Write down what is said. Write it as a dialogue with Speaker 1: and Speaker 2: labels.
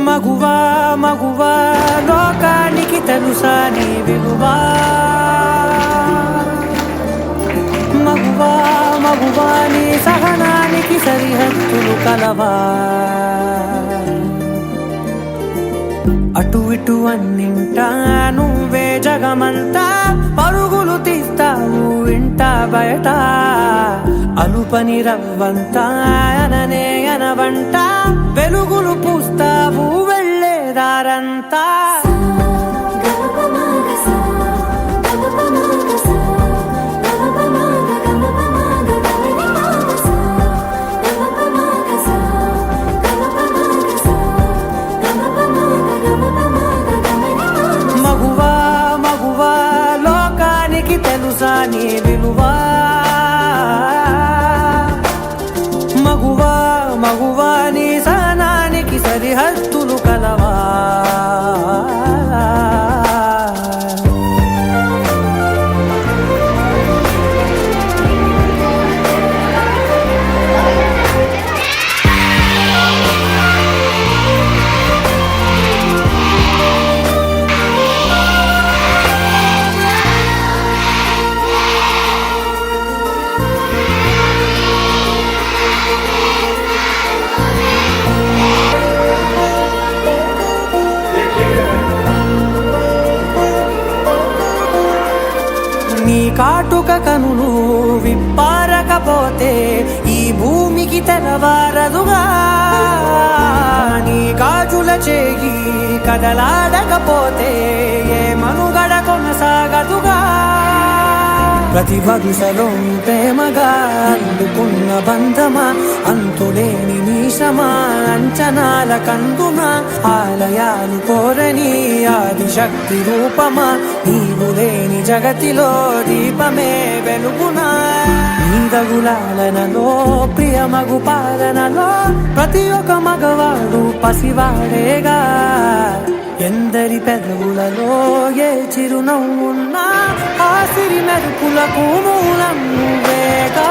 Speaker 1: మగువా మగువా లోకానికి తెలుసా నీ విలువా మగువా మగువా నీ సహనానికి సరిహద్దులు కలవా అటు ఇటు అన్నింటా నువ్వే జగమంతా పరుగులు తీస్తావు ఇంట బయట అలుపని రవ్వంతా అననే అనవంట వెలుగులు పూస్తావు వెళ్ళేదారంతా మగువా మగువా లోకానికి తెలుసా నీ విలువా మగువా మగువా నీ సహనానికి సరిహద్దులు కలవా నీ కాటుక కనులు విప్పారకపోతే ఈ భూమికి తెరవారదుగా నీ గాజుల చేయి కదలాడకపోతే ఏ మనుగడ కొనసాగదుగా ప్రతి వరుసలో ప్రేమగా అందుకున్న బంధమా అంతులేని నీశమా అంచనాల కందుమా ఆలయాలు కోరని ఆదిశక్తి రూపమా నీవు లేని జగతిలో దీపమే వెలుగునా నీదగులాలనలో ప్రియమగు పాలనలో ప్రతి ఒక్క మగవాడు పసివాడేగా ఎందరి పెదవులలో ఏ చిరునవ్వున్నా ఆ సిరి మెరుపులకు మూలం నువ్వేగా